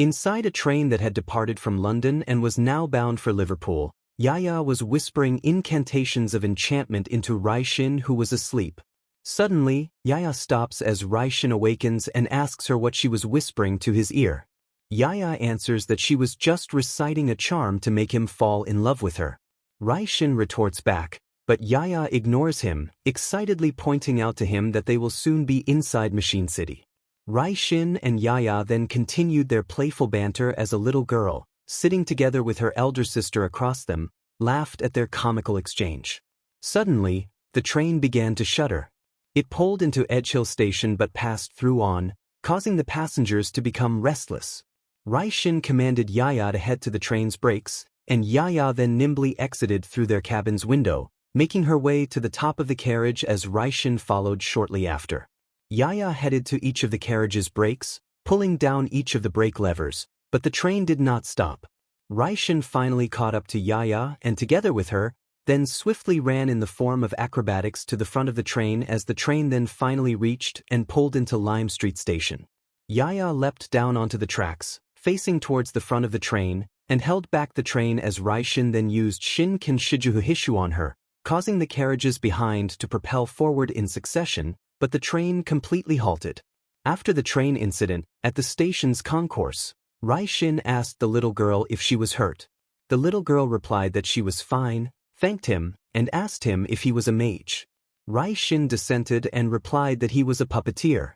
Inside a train that had departed from London and was now bound for Liverpool, Yaya was whispering incantations of enchantment into Raishin, who was asleep. Suddenly, Yaya stops as Raishin awakens and asks her what she was whispering to his ear. Yaya answers that she was just reciting a charm to make him fall in love with her. Raishin retorts back, but Yaya ignores him, excitedly pointing out to him that they will soon be inside Machine City. Raishin and Yaya then continued their playful banter as a little girl, sitting together with her elder sister across them, laughed at their comical exchange. Suddenly, the train began to shudder. It pulled into Edgehill Station but passed through on, causing the passengers to become restless. Raishin commanded Yaya to head to the train's brakes, and Yaya then nimbly exited through their cabin's window, making her way to the top of the carriage as Raishin followed shortly after. Yaya headed to each of the carriage's brakes, pulling down each of the brake levers, but the train did not stop. Raishin finally caught up to Yaya and together with her, then swiftly ran in the form of acrobatics to the front of the train as the train then finally reached and pulled into Lime Street Station. Yaya leapt down onto the tracks, facing towards the front of the train, and held back the train as Raishin then used Shinken Shijuhishu on her, causing the carriages behind to propel forward in succession, but the train completely halted. After the train incident, at the station's concourse, Raishin asked the little girl if she was hurt. The little girl replied that she was fine, thanked him, and asked him if he was a mage. Raishin dissented and replied that he was a puppeteer.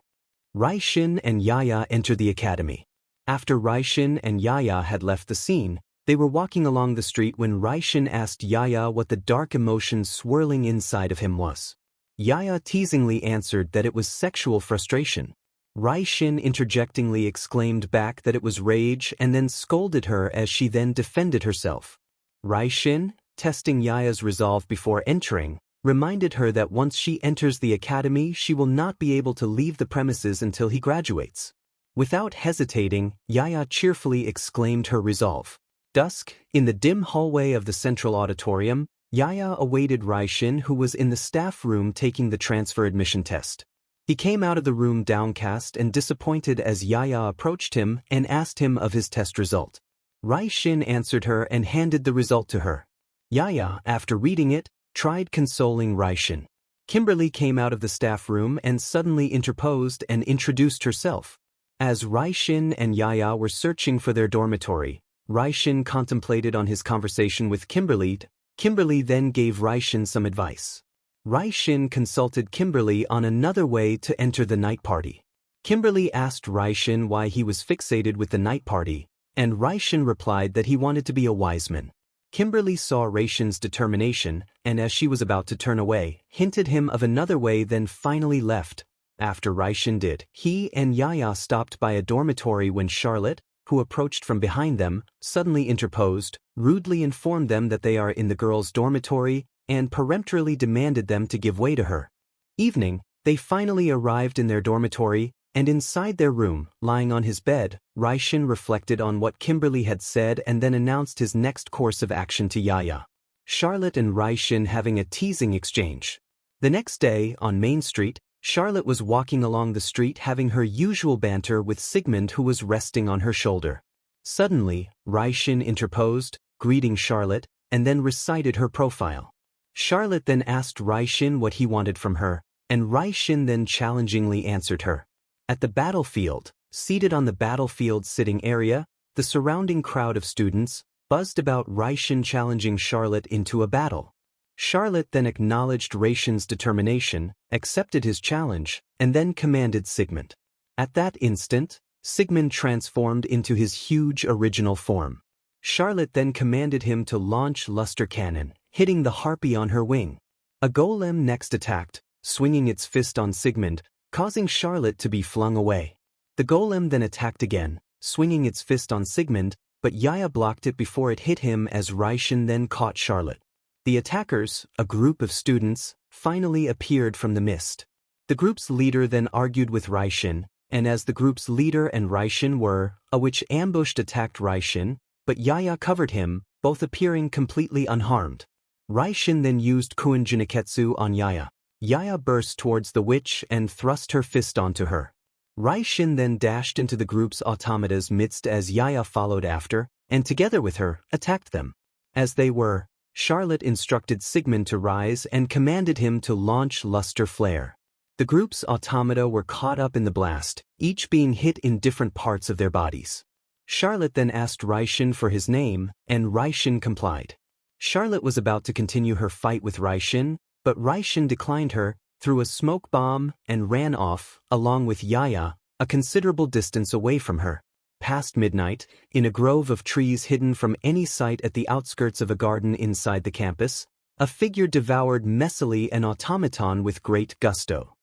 Raishin and Yaya entered the academy. After Raishin and Yaya had left the scene, they were walking along the street when Raishin asked Yaya what the dark emotion swirling inside of him was. Yaya teasingly answered that it was sexual frustration. Raishin interjectingly exclaimed back that it was rage and then scolded her as she then defended herself. Raishin, testing Yaya's resolve before entering, reminded her that once she enters the academy she will not be able to leave the premises until he graduates. Without hesitating, Yaya cheerfully exclaimed her resolve. Dusk, in the dim hallway of the central auditorium, Yaya awaited Raishin, who was in the staff room taking the transfer admission test. He came out of the room downcast and disappointed as Yaya approached him and asked him of his test result. Raishin answered her and handed the result to her. Yaya, after reading it, tried consoling Raishin. Kimberly came out of the staff room and suddenly interposed and introduced herself. As Raishin and Yaya were searching for their dormitory, Raishin contemplated on his conversation with Kimberly. Kimberly then gave Raishin some advice. Raishin consulted Kimberly on another way to enter the night party. Kimberly asked Raishin why he was fixated with the night party, and Raishin replied that he wanted to be a wise man. Kimberly saw Raishin's determination, and as she was about to turn away, hinted him of another way, then finally left. After Raishin did, he and Yaya stopped by a dormitory when Charlotte, who approached from behind them, suddenly interposed, rudely informed them that they are in the girls' dormitory, and peremptorily demanded them to give way to her. Evening, they finally arrived in their dormitory, and inside their room, lying on his bed, Raishin reflected on what Kimberly had said and then announced his next course of action to Yaya. Charlotte and Raishin having a teasing exchange. The next day, on Main Street, Charlotte was walking along the street having her usual banter with Sigmund, who was resting on her shoulder. Suddenly, Raishin interposed, greeting Charlotte, and then recited her profile. Charlotte then asked Raishin what he wanted from her, and Raishin then challengingly answered her. At the battlefield, seated on the battlefield sitting area, the surrounding crowd of students buzzed about Raishin challenging Charlotte into a battle. Charlotte then acknowledged Raishin's determination, accepted his challenge, and then commanded Sigmund. At that instant, Sigmund transformed into his huge original form. Charlotte then commanded him to launch Luster Cannon, hitting the harpy on her wing. A golem next attacked, swinging its fist on Sigmund, causing Charlotte to be flung away. The golem then attacked again, swinging its fist on Sigmund, but Yaya blocked it before it hit him as Raishin then caught Charlotte. The attackers, a group of students, finally appeared from the mist. The group's leader then argued with Raishin, and as the group's leader and Raishin were, a witch ambushed attacked Raishin, but Yaya covered him, both appearing completely unharmed. Raishin then used Kuin Jiniketsu on Yaya. Yaya burst towards the witch and thrust her fist onto her. Raishin then dashed into the group's automata's midst as Yaya followed after, and together with her, attacked them. As they were, Charlotte instructed Sigmund to rise and commanded him to launch Luster Flare. The group's automata were caught up in the blast, each being hit in different parts of their bodies. Charlotte then asked Raishin for his name, and Raishin complied. Charlotte was about to continue her fight with Raishin, but Raishin declined her, threw a smoke bomb, and ran off, along with Yaya, a considerable distance away from her. Past midnight, in a grove of trees hidden from any sight at the outskirts of a garden inside the campus, a figure devoured messily an automaton with great gusto.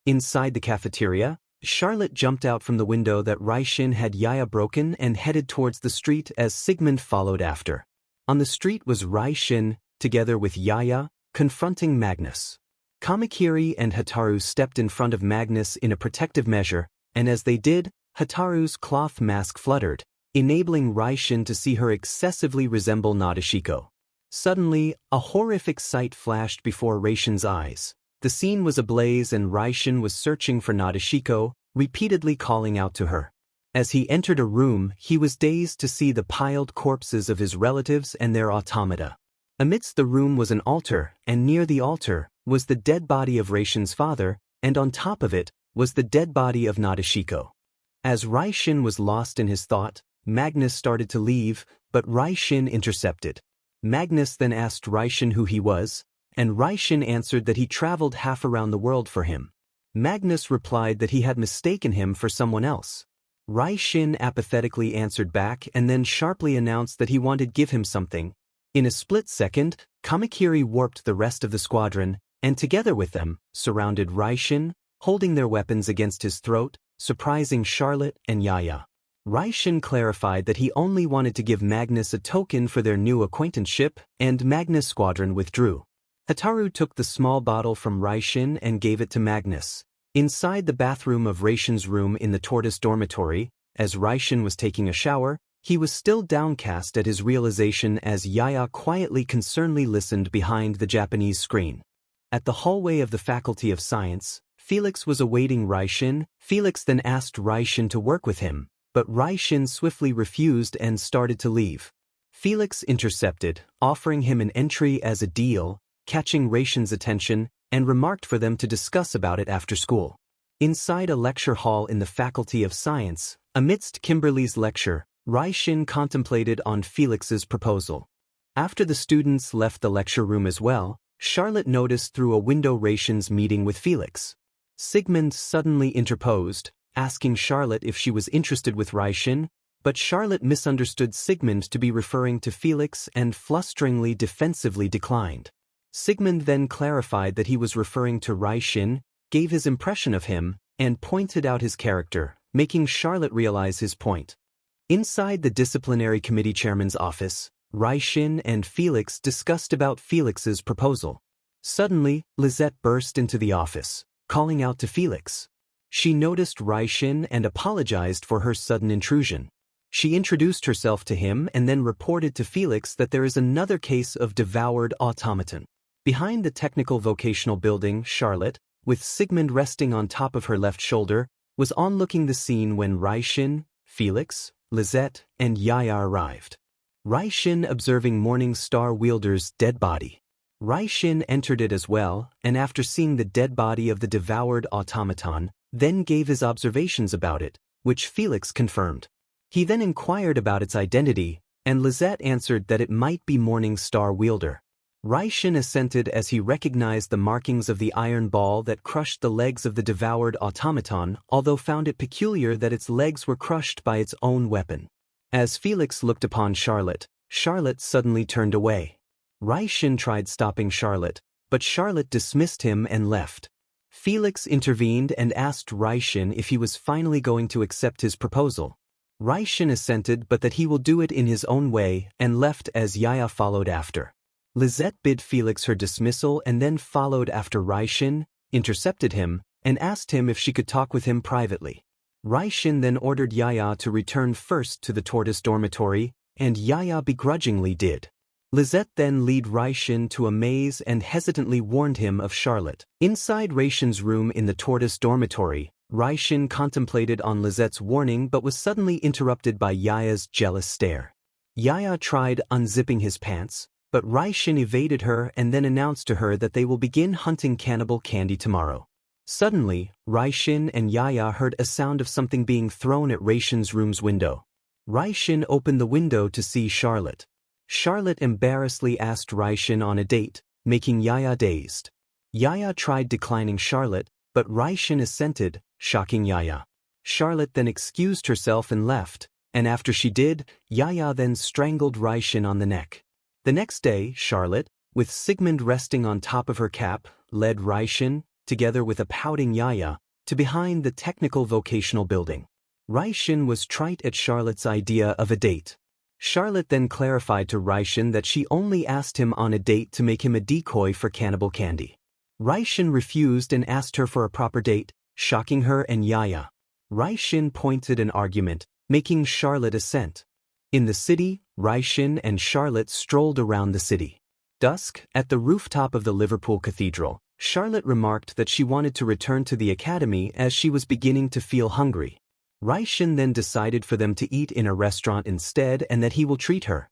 Inside the cafeteria, Charlotte jumped out from the window that Raishin had Yaya broken and headed towards the street as Sigmund followed after. On the street was Raishin, together with Yaya, confronting Magnus. Kamakiri and Hataru stepped in front of Magnus in a protective measure, and as they did, Hataru's cloth mask fluttered, enabling Raishin to see her excessively resemble Nadeshiko. Suddenly, a horrific sight flashed before Raishin's eyes. The scene was ablaze and Raishin was searching for Nadeshiko, repeatedly calling out to her. As he entered a room, he was dazed to see the piled corpses of his relatives and their automata. Amidst the room was an altar, and near the altar was the dead body of Raishin's father, and on top of it was the dead body of Nadeshiko. As Raishin was lost in his thought, Magnus started to leave, but Raishin intercepted. Magnus then asked Raishin who he was, and Raishin answered that he traveled half around the world for him. Magnus replied that he had mistaken him for someone else. Raishin apathetically answered back and then sharply announced that he wanted to give him something. In a split second, Kamakiri warped the rest of the squadron, and together with them, surrounded Raishin, holding their weapons against his throat, surprising Charlotte and Yaya. Raishin clarified that he only wanted to give Magnus a token for their new acquaintanceship, and Magnus' squadron withdrew. Hataru took the small bottle from Raishin and gave it to Magnus. Inside the bathroom of Raishin's room in the Tortoise dormitory, as Raishin was taking a shower, he was still downcast at his realization as Yaya quietly concernedly listened behind the Japanese screen. At the hallway of the Faculty of Science, Felix was awaiting Raishin. Felix then asked Raishin to work with him, but Raishin swiftly refused and started to leave. Felix intercepted, offering him an entry as a deal, catching Raishin's attention, and remarked for them to discuss about it after school. Inside a lecture hall in the Faculty of Science, amidst Kimberly's lecture, Raishin contemplated on Felix's proposal. After the students left the lecture room as well, Charlotte noticed through a window Raishin's meeting with Felix. Sigmund suddenly interposed, asking Charlotte if she was interested with Raishin, but Charlotte misunderstood Sigmund to be referring to Felix and flusteringly defensively declined. Sigmund then clarified that he was referring to Raishin, gave his impression of him, and pointed out his character, making Charlotte realize his point. Inside the disciplinary committee chairman's office, Raishin and Felix discussed about Felix's proposal. Suddenly, Lisette burst into the office, calling out to Felix. She noticed Raishin and apologized for her sudden intrusion. She introduced herself to him and then reported to Felix that there is another case of devoured automaton. Behind the technical vocational building, Charlotte, with Sigmund resting on top of her left shoulder, was onlooking the scene when Raishin, Felix, Lisette, and Yaya arrived. Raishin observing Morning Star Wielder's dead body. Raishin entered it as well, and after seeing the dead body of the devoured automaton, then gave his observations about it, which Felix confirmed. He then inquired about its identity, and Lisette answered that it might be Morning Star Wielder. Raishin assented as he recognized the markings of the iron ball that crushed the legs of the devoured automaton, although found it peculiar that its legs were crushed by its own weapon. As Felix looked upon Charlotte, Charlotte suddenly turned away. Raishin tried stopping Charlotte, but Charlotte dismissed him and left. Felix intervened and asked Raishin if he was finally going to accept his proposal. Raishin assented but that he will do it in his own way and left as Yaya followed after. Lisette bid Felix her dismissal and then followed after Raishin, intercepted him, and asked him if she could talk with him privately. Raishin then ordered Yaya to return first to the Tortoise dormitory, and Yaya begrudgingly did. Lisette then led Raishin to a maze and hesitantly warned him of Charlotte. Inside Raishin's room in the Tortoise dormitory, Raishin contemplated on Lizette's warning but was suddenly interrupted by Yaya's jealous stare. Yaya tried unzipping his pants, but Raishin evaded her and then announced to her that they will begin hunting cannibal candy tomorrow. Suddenly, Raishin and Yaya heard a sound of something being thrown at Raishin's room's window. Raishin opened the window to see Charlotte. Charlotte embarrassedly asked Raishin on a date, making Yaya dazed. Yaya tried declining Charlotte, but Raishin assented, shocking Yaya. Charlotte then excused herself and left, and after she did, Yaya then strangled Raishin on the neck. The next day, Charlotte, with Sigmund resting on top of her cap, led Raishin, together with a pouting Yaya, to behind the technical vocational building. Raishin was trite at Charlotte's idea of a date. Charlotte then clarified to Raishin that she only asked him on a date to make him a decoy for cannibal candy. Raishin refused and asked her for a proper date, shocking her and Yaya. Raishin pointed an argument, making Charlotte assent. In the city, Raishin and Charlotte strolled around the city. Dusk, at the rooftop of the Liverpool Cathedral, Charlotte remarked that she wanted to return to the academy as she was beginning to feel hungry. Raishin then decided for them to eat in a restaurant instead and that he will treat her.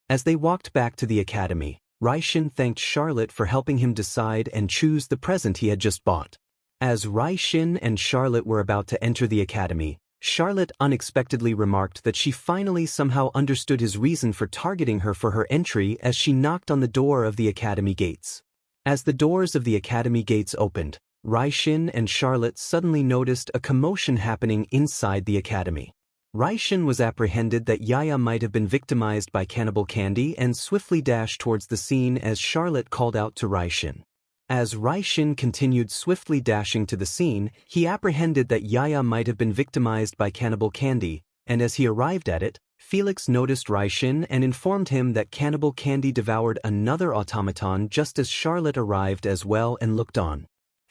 As they walked back to the academy, Raishin thanked Charlotte for helping him decide and choose the present he had just bought. As Raishin and Charlotte were about to enter the academy, Charlotte unexpectedly remarked that she finally somehow understood his reason for targeting her for her entry as she knocked on the door of the academy gates. As the doors of the academy gates opened, Raishin and Charlotte suddenly noticed a commotion happening inside the academy. Raishin was apprehended that Yaya might have been victimized by cannibal candy and swiftly dashed towards the scene as Charlotte called out to Raishin. As Raishin continued swiftly dashing to the scene, he apprehended that Yaya might have been victimized by cannibal candy, and as he arrived at it, Felix noticed Raishin and informed him that cannibal candy devoured another automaton just as Charlotte arrived as well and looked on.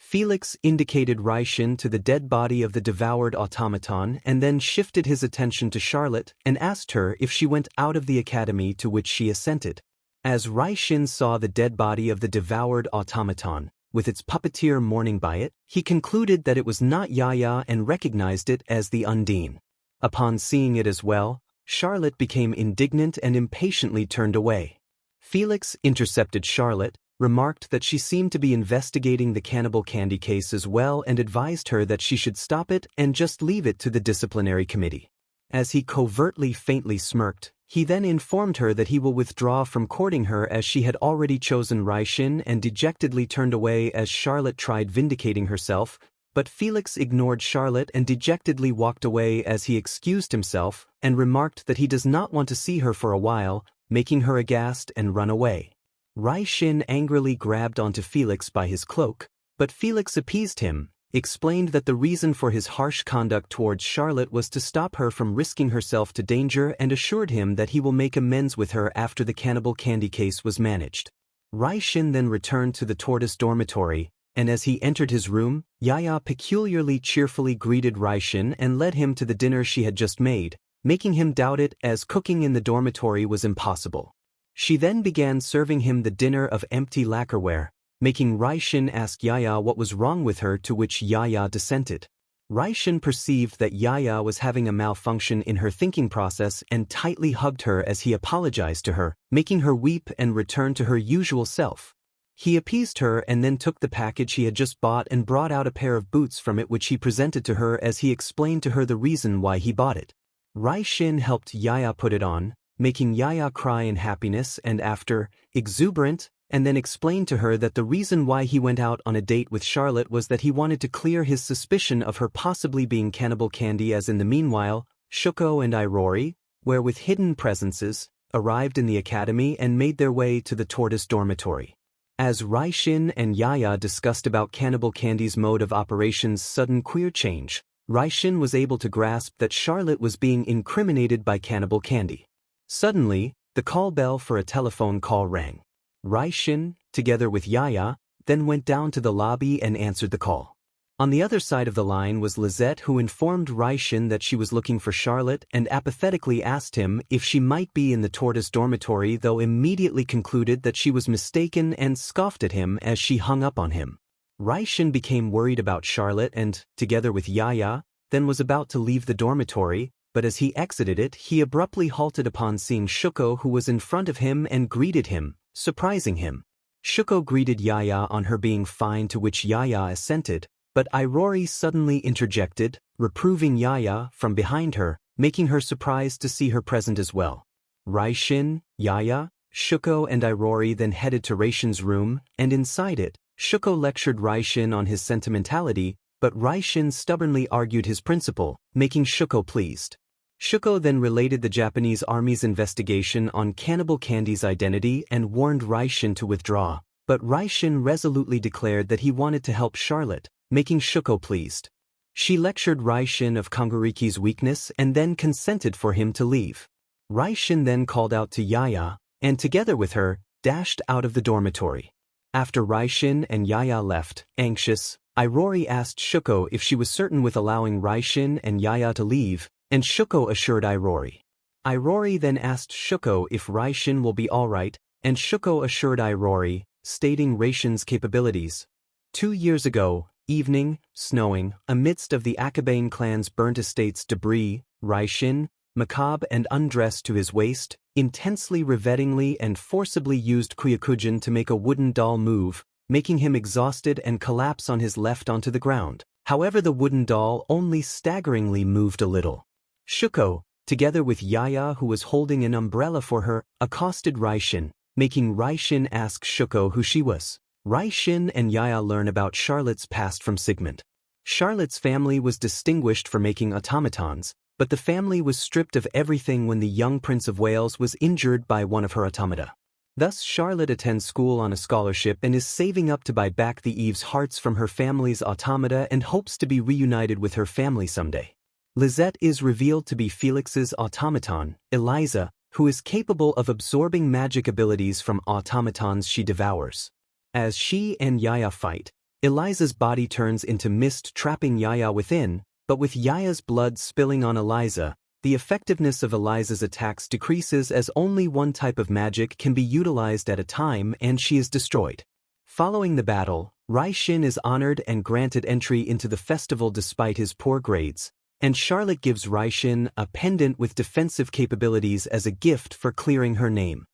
Felix indicated Raishin to the dead body of the devoured automaton and then shifted his attention to Charlotte and asked her if she went out of the academy, to which she assented. As Raishin saw the dead body of the devoured automaton, with its puppeteer mourning by it, he concluded that it was not Yaya and recognized it as the Undine. Upon seeing it as well, Charlotte became indignant and impatiently turned away. Felix intercepted Charlotte, remarked that she seemed to be investigating the cannibal candy case as well and advised her that she should stop it and just leave it to the disciplinary committee. As he covertly faintly smirked, he then informed her that he will withdraw from courting her as she had already chosen Raishin and dejectedly turned away as Charlotte tried vindicating herself, but Felix ignored Charlotte and dejectedly walked away as he excused himself and remarked that he does not want to see her for a while, making her aghast and run away. Raishin angrily grabbed onto Felix by his cloak, but Felix appeased him, explained that the reason for his harsh conduct towards Charlotte was to stop her from risking herself to danger and assured him that he will make amends with her after the cannibal candy case was managed. Raishin then returned to the tortoise dormitory, and as he entered his room, Yaya peculiarly cheerfully greeted Raishin and led him to the dinner she had just made, making him doubt it as cooking in the dormitory was impossible. She then began serving him the dinner of empty lacquerware, making Raishin ask Yaya what was wrong with her, to which Yaya dissented. Raishin perceived that Yaya was having a malfunction in her thinking process and tightly hugged her as he apologized to her, making her weep and return to her usual self. He appeased her and then took the package he had just bought and brought out a pair of boots from it, which he presented to her as he explained to her the reason why he bought it. Raishin helped Yaya put it on, making Yaya cry in happiness and after, exuberant, and then explained to her that the reason why he went out on a date with Charlotte was that he wanted to clear his suspicion of her possibly being cannibal candy, as in the meanwhile, Shuko and Irori, where with hidden presences, arrived in the academy and made their way to the tortoise dormitory. As Raishin and Yaya discussed about cannibal candy's mode of operation's sudden queer change, Raishin was able to grasp that Charlotte was being incriminated by cannibal candy. Suddenly, the call bell for a telephone call rang. Raishin, together with Yaya, then went down to the lobby and answered the call. On the other side of the line was Lisette, who informed Raishin that she was looking for Charlotte and apathetically asked him if she might be in the tortoise dormitory, though immediately concluded that she was mistaken and scoffed at him as she hung up on him. Raishin became worried about Charlotte and, together with Yaya, then was about to leave the dormitory, but as he exited it he abruptly halted upon seeing Shuko, who was in front of him, and greeted him, surprising him. Shuko greeted Yaya on her being fine, to which Yaya assented, but Irori suddenly interjected, reproving Yaya from behind her, making her surprised to see her present as well. Raishin, Yaya, Shuko and Irori then headed to Raishin's room, and inside it, Shuko lectured Raishin on his sentimentality, but Raishin stubbornly argued his principle, making Shuko pleased. Shuko then related the Japanese army's investigation on Cannibal Candy's identity and warned Raishin to withdraw, but Raishin resolutely declared that he wanted to help Charlotte, making Shuko pleased. She lectured Raishin of Kongariki's weakness and then consented for him to leave. Raishin then called out to Yaya, and together with her, dashed out of the dormitory. After Raishin and Yaya left, anxious, Irori asked Shuko if she was certain with allowing Raishin and Yaya to leave, and Shuko assured Irori. Irori then asked Shuko if Raishin will be alright, and Shuko assured Irori, stating Raishin's capabilities. 2 years ago, evening, snowing, amidst of the Akabane clan's burnt estates debris, Raishin, macabre and undressed to his waist, intensely rivetingly and forcibly used Kuyakujin to make a wooden doll move, making him exhausted and collapse on his left onto the ground. However, the wooden doll only staggeringly moved a little. Shuko, together with Yaya, who was holding an umbrella for her, accosted Raishin, making Raishin ask Shuko who she was. Raishin and Yaya learn about Charlotte's past from Sigmund. Charlotte's family was distinguished for making automatons, but the family was stripped of everything when the young Prince of Wales was injured by one of her automata. Thus Charlotte attends school on a scholarship and is saving up to buy back the Eve's hearts from her family's automata and hopes to be reunited with her family someday. Lisette is revealed to be Felix's automaton, Eliza, who is capable of absorbing magic abilities from automatons she devours. As she and Yaya fight, Eliza's body turns into mist, trapping Yaya within, but with Yaya's blood spilling on Eliza, the effectiveness of Eliza's attacks decreases as only one type of magic can be utilized at a time and she is destroyed. Following the battle, Raishin is honored and granted entry into the festival despite his poor grades, and Charlotte gives Raishin a pendant with defensive capabilities as a gift for clearing her name.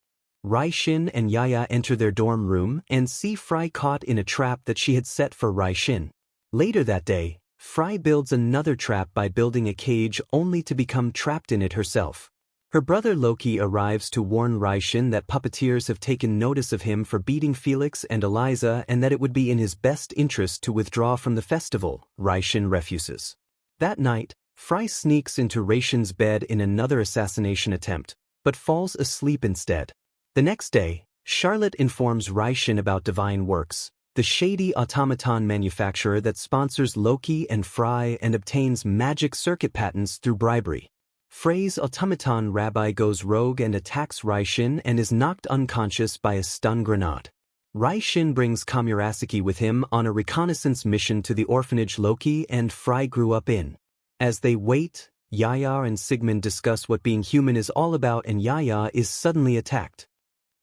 Raishin and Yaya enter their dorm room and see Fry caught in a trap that she had set for Raishin. Later that day, Fry builds another trap by building a cage only to become trapped in it herself. Her brother Loki arrives to warn Raishin that puppeteers have taken notice of him for beating Felix and Eliza and that it would be in his best interest to withdraw from the festival. Raishin refuses. That night, Fry sneaks into Raishin's bed in another assassination attempt, but falls asleep instead. The next day, Charlotte informs Raishin about Divine Works, the shady automaton manufacturer that sponsors Loki and Fry and obtains magic circuit patents through bribery. Frey's automaton rabbi goes rogue and attacks Raishin and is knocked unconscious by a stun grenade. Raishin brings Kamurasaki with him on a reconnaissance mission to the orphanage Loki and Fry grew up in. As they wait, Yaya and Sigmund discuss what being human is all about and Yaya is suddenly attacked.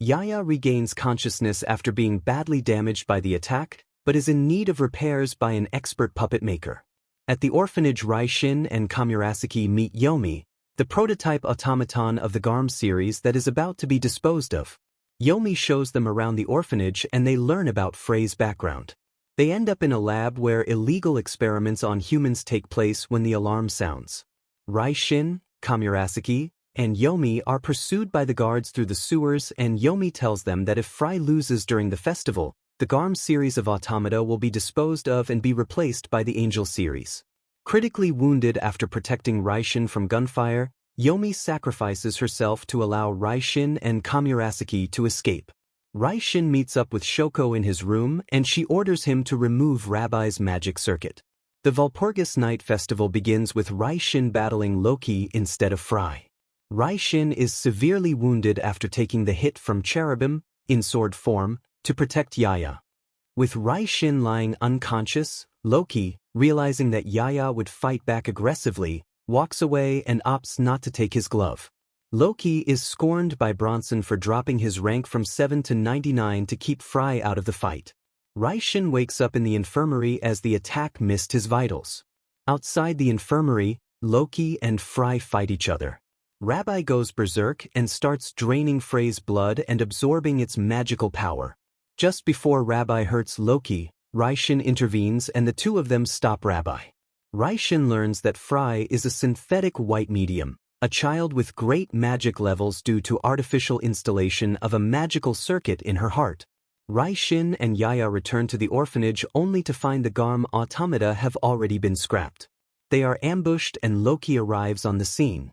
Yaya regains consciousness after being badly damaged by the attack, but is in need of repairs by an expert puppet maker. At the orphanage, Raishin and Kamurasaki meet Yomi, the prototype automaton of the Garm series that is about to be disposed of. Yomi shows them around the orphanage and they learn about Frey's background. They end up in a lab where illegal experiments on humans take place when the alarm sounds. Raishin, Kamurasaki, and Yomi are pursued by the guards through the sewers and Yomi tells them that if Fry loses during the festival, the Garm series of automata will be disposed of and be replaced by the Angel series. Critically wounded after protecting Raishin from gunfire, Yomi sacrifices herself to allow Raishin and Kamurasaki to escape. Raishin meets up with Shoko in his room and she orders him to remove Rabbi's magic circuit. The Walpurgis Night Festival begins with Raishin battling Loki instead of Fry. Raishin is severely wounded after taking the hit from Cherubim, in sword form, to protect Yaya. With Raishin lying unconscious, Loki, realizing that Yaya would fight back aggressively, walks away and opts not to take his glove. Loki is scorned by Bronson for dropping his rank from 7 to 99 to keep Fry out of the fight. Raishin wakes up in the infirmary as the attack missed his vitals. Outside the infirmary, Loki and Fry fight each other. Rabbi goes berserk and starts draining Frey's blood and absorbing its magical power. Just before Rabbi hurts Loki, Raishin intervenes and the two of them stop Rabbi. Raishin learns that Fry is a synthetic white medium, a child with great magic levels due to artificial installation of a magical circuit in her heart. Raishin and Yaya return to the orphanage only to find the Garm automata have already been scrapped. They are ambushed and Loki arrives on the scene.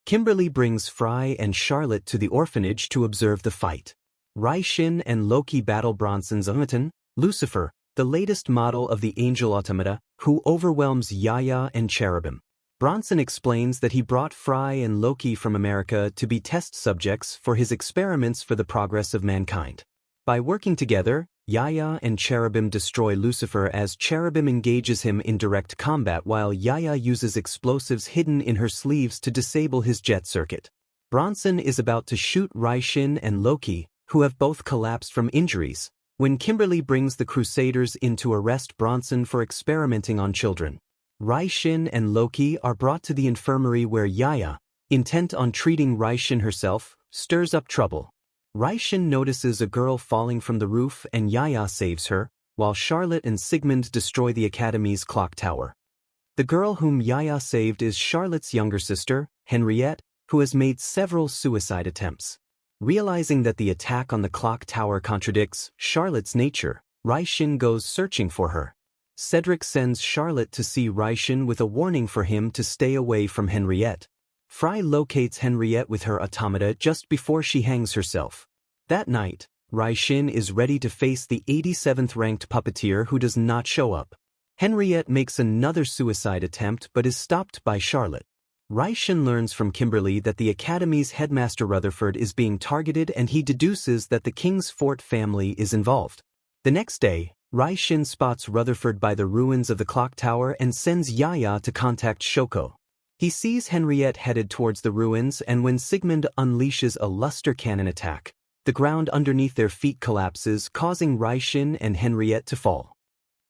Kimberly brings Fry and Charlotte to the orphanage to observe the fight. Raishin and Loki battle Bronson's automaton, Lucifer, the latest model of the angel automata, who overwhelms Yaya and Cherubim. Bronson explains that he brought Fry and Loki from America to be test subjects for his experiments for the progress of mankind. By working together, Yaya and Cherubim destroy Lucifer as Cherubim engages him in direct combat while Yaya uses explosives hidden in her sleeves to disable his jet circuit. Bronson is about to shoot Raishin and Loki, who have both collapsed from injuries, when Kimberly brings the Crusaders in to arrest Bronson for experimenting on children. Raishin and Loki are brought to the infirmary where Yaya, intent on treating Raishin herself, stirs up trouble. Raishin notices a girl falling from the roof and Yaya saves her, while Charlotte and Sigmund destroy the Academy's clock tower. The girl whom Yaya saved is Charlotte's younger sister, Henriette, who has made several suicide attempts. Realizing that the attack on the clock tower contradicts Charlotte's nature, Raishin goes searching for her. Cedric sends Charlotte to see Raishin with a warning for him to stay away from Henriette. Fry locates Henriette with her automata just before she hangs herself. That night, Raishin is ready to face the 87th ranked puppeteer who does not show up. Henriette makes another suicide attempt but is stopped by Charlotte. Raishin learns from Kimberly that the Academy's headmaster Rutherford is being targeted and he deduces that the King's Fort family is involved. The next day, Raishin spots Rutherford by the ruins of the clock tower and sends Yaya to contact Shoko. He sees Henriette headed towards the ruins and when Sigmund unleashes a luster cannon attack, the ground underneath their feet collapses, causing Raishin and Henriette to fall.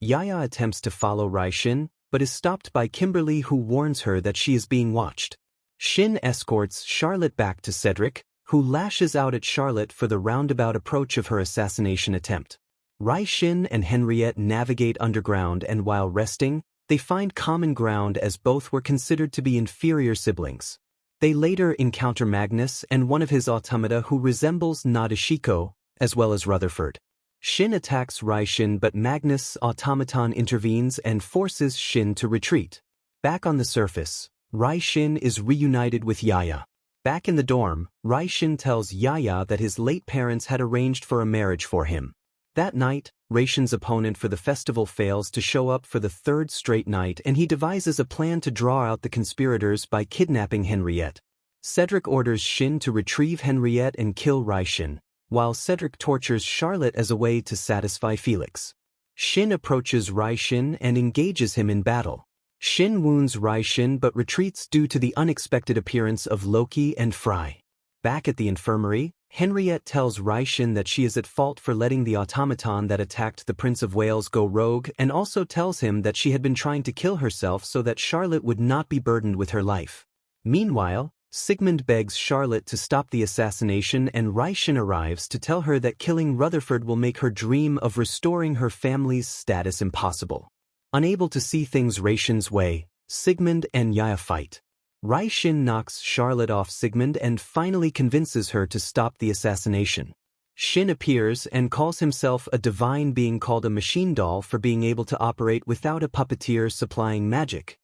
Yaya attempts to follow Raishin, but is stopped by Kimberly who warns her that she is being watched. Shin escorts Charlotte back to Cedric, who lashes out at Charlotte for the roundabout approach of her assassination attempt. Raishin and Henriette navigate underground and while resting, they find common ground as both were considered to be inferior siblings. They later encounter Magnus and one of his automata who resembles Nadeshiko, as well as Rutherford. Shin attacks Raishin but Magnus' automaton intervenes and forces Shin to retreat. Back on the surface, Raishin is reunited with Yaya. Back in the dorm, Raishin tells Yaya that his late parents had arranged for a marriage for him. That night, Raishin's opponent for the festival fails to show up for the third straight night and he devises a plan to draw out the conspirators by kidnapping Henriette. Cedric orders Shin to retrieve Henriette and kill Raishin, while Cedric tortures Charlotte as a way to satisfy Felix. Shin approaches Raishin and engages him in battle. Shin wounds Raishin but retreats due to the unexpected appearance of Loki and Fry. Back at the infirmary, Henriette tells Raishin that she is at fault for letting the automaton that attacked the Prince of Wales go rogue and also tells him that she had been trying to kill herself so that Charlotte would not be burdened with her life. Meanwhile, Sigmund begs Charlotte to stop the assassination and Raishin arrives to tell her that killing Rutherford will make her dream of restoring her family's status impossible. Unable to see things Raishin's way, Sigmund and Yaya fight. Raishin knocks Charlotte off Sigmund and finally convinces her to stop the assassination. Shin appears and calls himself a divine being called a machine doll for being able to operate without a puppeteer supplying magic.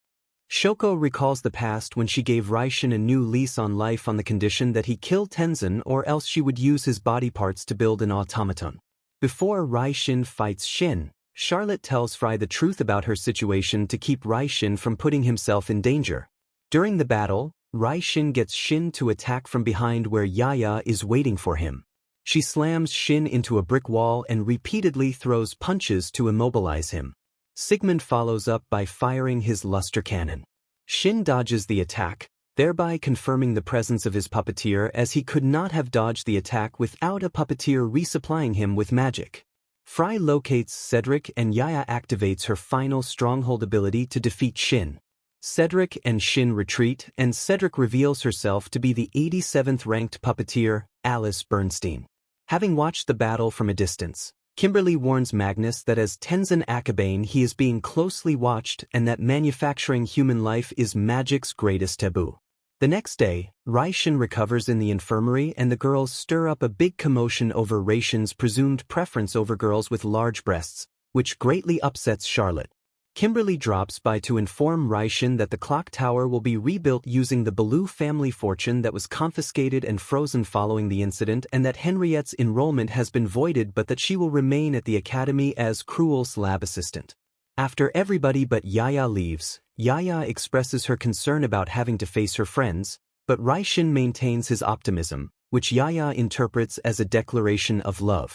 Shoko recalls the past when she gave Raishin a new lease on life on the condition that he kill Tenzin or else she would use his body parts to build an automaton. Before Raishin fights Shin, Charlotte tells Fry the truth about her situation to keep Raishin from putting himself in danger. During the battle, Raishin gets Shin to attack from behind where Yaya is waiting for him. She slams Shin into a brick wall and repeatedly throws punches to immobilize him. Sigmund follows up by firing his luster cannon. Shin dodges the attack, thereby confirming the presence of his puppeteer as he could not have dodged the attack without a puppeteer resupplying him with magic. Fry locates Cedric and Yaya activates her final stronghold ability to defeat Shin. Cedric and Shin retreat, and Cedric reveals herself to be the 87th ranked puppeteer, Alice Bernstein. Having watched the battle from a distance, Kimberly warns Magnus that as Tenzin Akabane he is being closely watched and that manufacturing human life is magic's greatest taboo. The next day, Raishin recovers in the infirmary and the girls stir up a big commotion over Raishin's presumed preference over girls with large breasts, which greatly upsets Charlotte. Kimberly drops by to inform Raishin that the clock tower will be rebuilt using the Baloo family fortune that was confiscated and frozen following the incident and that Henriette's enrollment has been voided but that she will remain at the academy as Cruel's lab assistant. After everybody but Yaya leaves, Yaya expresses her concern about having to face her friends, but Raishin maintains his optimism, which Yaya interprets as a declaration of love.